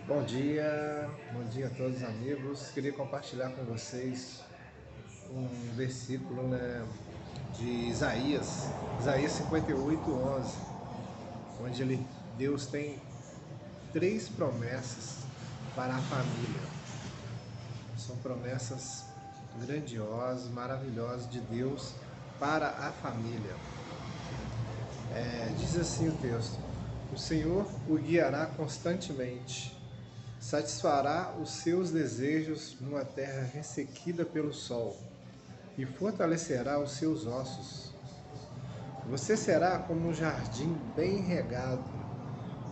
Bom dia a todos amigos. Queria compartilhar com vocês um versículo, de Isaías 58:11, onde Deus tem três promessas para a família. São promessas grandiosas, maravilhosas de Deus para a família. Diz assim o texto: o Senhor o guiará constantemente, satisfará os seus desejos numa terra ressequida pelo sol e fortalecerá os seus ossos. Você será como um jardim bem regado,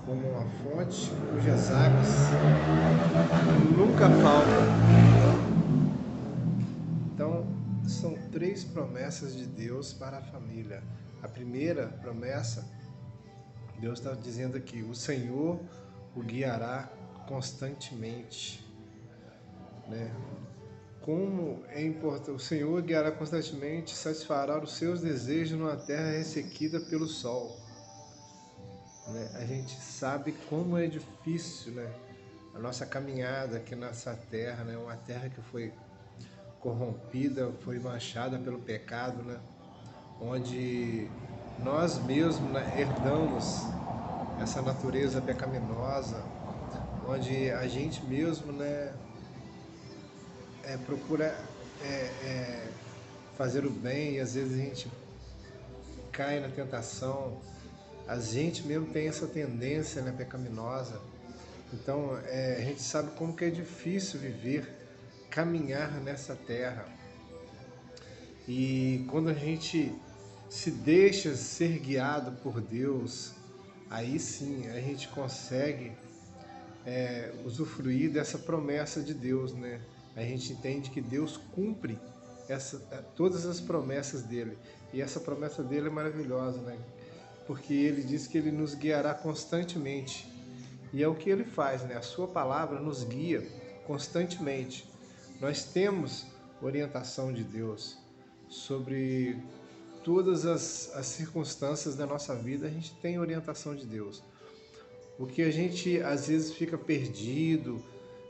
como uma fonte cujas águas nunca faltam. Então, são três promessas de Deus para a família. A primeira promessa, Deus está dizendo aqui: o Senhor o guiará constantemente, né? Como é importante, o Senhor guiará constantemente, satisfará os seus desejos numa terra ressequida pelo sol, né? A gente sabe como é difícil, né, a nossa caminhada aqui nessa terra, né? Uma terra que foi corrompida, foi manchada pelo pecado, né? Onde nós mesmos, né, herdamos essa natureza pecaminosa, onde a gente mesmo, né, procura fazer o bem, e às vezes a gente cai na tentação, a gente mesmo tem essa tendência, né, pecaminosa. Então a gente sabe como que é difícil viver, caminhar nessa terra. E quando a gente se deixa ser guiado por Deus, aí sim a gente consegue usufruir dessa promessa de Deus, né? A gente entende que Deus cumpre todas as promessas dele. E essa promessa dele é maravilhosa, né? Porque ele diz que ele nos guiará constantemente. E é o que ele faz, né? A sua palavra nos guia constantemente. Nós temos orientação de Deus sobre todas as circunstâncias da nossa vida, a gente tem orientação de Deus. O que a gente às vezes fica perdido,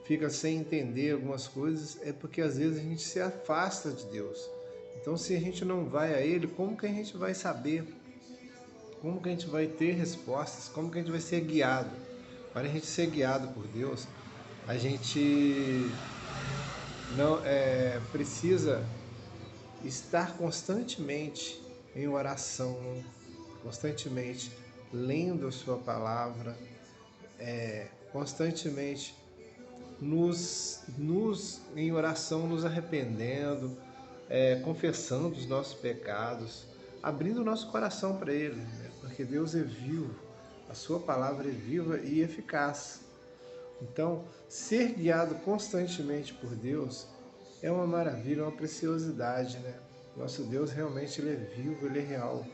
fica sem entender algumas coisas, é porque às vezes a gente se afasta de Deus. Então, se a gente não vai a Ele, como que a gente vai saber? Como que a gente vai ter respostas? Como que a gente vai ser guiado? Para a gente ser guiado por Deus, a gente não precisa estar constantemente em oração, constantemente lendo a sua palavra, constantemente em oração nos arrependendo, confessando os nossos pecados, abrindo o nosso coração para Ele, né? Porque Deus é vivo, a sua palavra é viva e eficaz. Então, ser guiado constantemente por Deus é uma maravilha, uma preciosidade, né? Nosso Deus realmente ele é vivo, ele é real.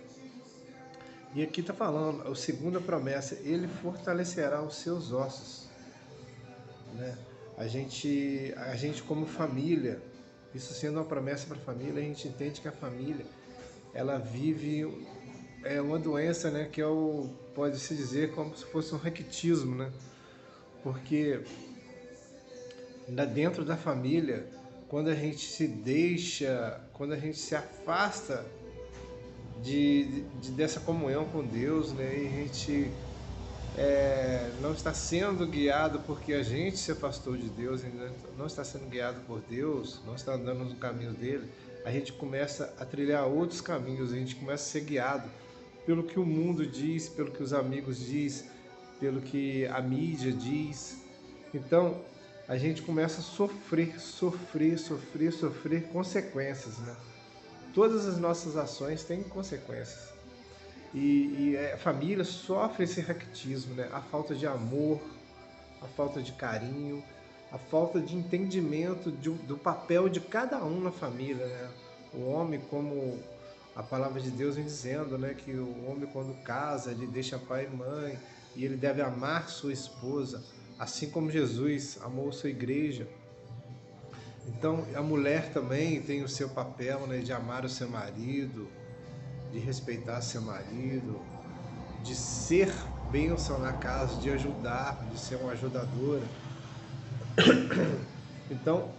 E aqui está falando, a segunda promessa, ele fortalecerá os seus ossos, né? A gente como família, isso sendo uma promessa para a família, a gente entende que a família, ela vive uma doença, né, que pode-se dizer como se fosse um raquitismo, né? Porque dentro da família, quando a gente se afasta dessa comunhão com Deus, né, e a gente não está sendo guiado porque a gente se afastou de Deus, não está sendo guiado por Deus, não está andando no caminho dele, a gente começa a trilhar outros caminhos, a gente começa a ser guiado pelo que o mundo diz, pelo que os amigos diz, pelo que a mídia diz. Então a gente começa a sofrer consequências, né? Todas as nossas ações têm consequências. E a família sofre esse raquitismo, né? A falta de amor, a falta de carinho, a falta de entendimento do papel de cada um na família, né? O homem, como a palavra de Deus vem dizendo, né? Que o homem quando casa, ele deixa pai e mãe e ele deve amar sua esposa, assim como Jesus amou sua igreja. Então a mulher também tem o seu papel, né? De amar o seu marido, de respeitar seu marido, de ser bênção na casa, de ajudar, de ser uma ajudadora. Então,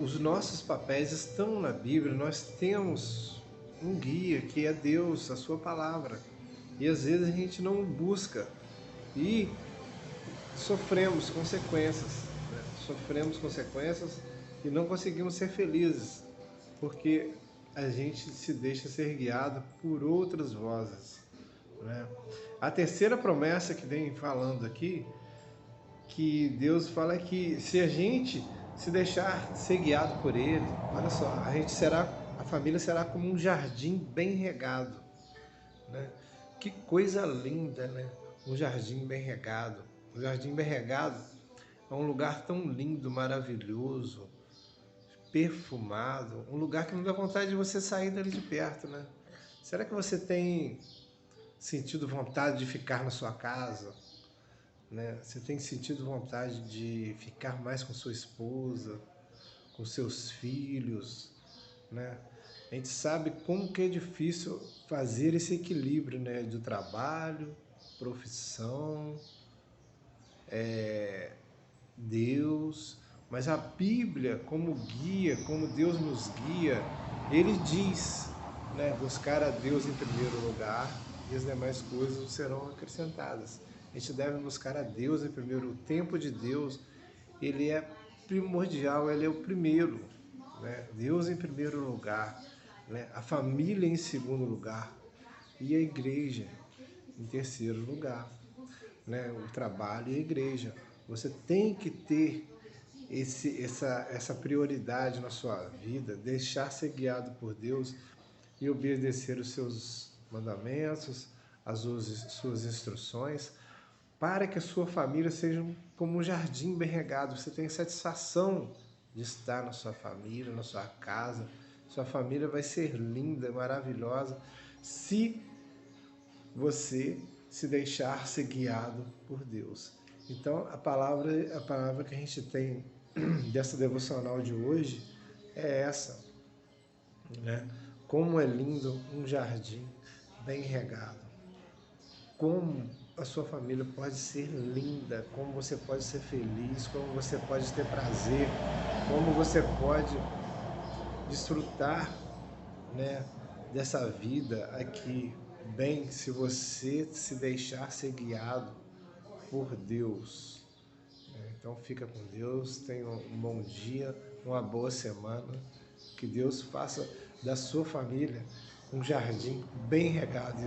os nossos papéis estão na Bíblia, nós temos um guia que é Deus, a sua palavra. E às vezes a gente não busca e sofremos consequências, né? Sofremos consequências e não conseguimos ser felizes, porque a gente se deixa ser guiado por outras vozes, né? A terceira promessa que vem falando aqui, que Deus fala que se a gente se deixar ser guiado por Ele, olha só, a família será como um jardim bem regado, né? Que coisa linda, né? Um jardim bem regado. Um jardim bem regado é um lugar tão lindo, maravilhoso, perfumado, um lugar que não dá vontade de você sair dali de perto, né? Será que você tem sentido vontade de ficar na sua casa, né? Você tem sentido vontade de ficar mais com sua esposa, com seus filhos, né? A gente sabe como que é difícil fazer esse equilíbrio, né? Do trabalho, profissão, Deus, mas a Bíblia, como guia, como Deus nos guia, Ele diz, né? Buscar a Deus em primeiro lugar e as demais coisas serão acrescentadas. A gente deve buscar a Deus em primeiro. O tempo de Deus, ele é primordial, ele é o primeiro, né? Deus em primeiro lugar, né? A família em segundo lugar e a igreja em terceiro lugar, né? O trabalho e a igreja. Você tem que ter essa prioridade na sua vida, deixar ser guiado por Deus e obedecer os seus mandamentos, suas instruções, para que a sua família seja como um jardim bem regado. Você tem satisfação de estar na sua família, na sua casa. Sua família vai ser linda, maravilhosa, se você se deixar ser guiado por Deus. Então, a palavra que a gente tem dessa devocional de hoje é essa, né? Como é lindo um jardim bem regado. Como a sua família pode ser linda, como você pode ser feliz, como você pode ter prazer, como você pode desfrutar, né, dessa vida aqui bem, se você se deixar ser guiado por Deus. Então fica com Deus, tenha um bom dia, uma boa semana, que Deus faça da sua família um jardim bem regado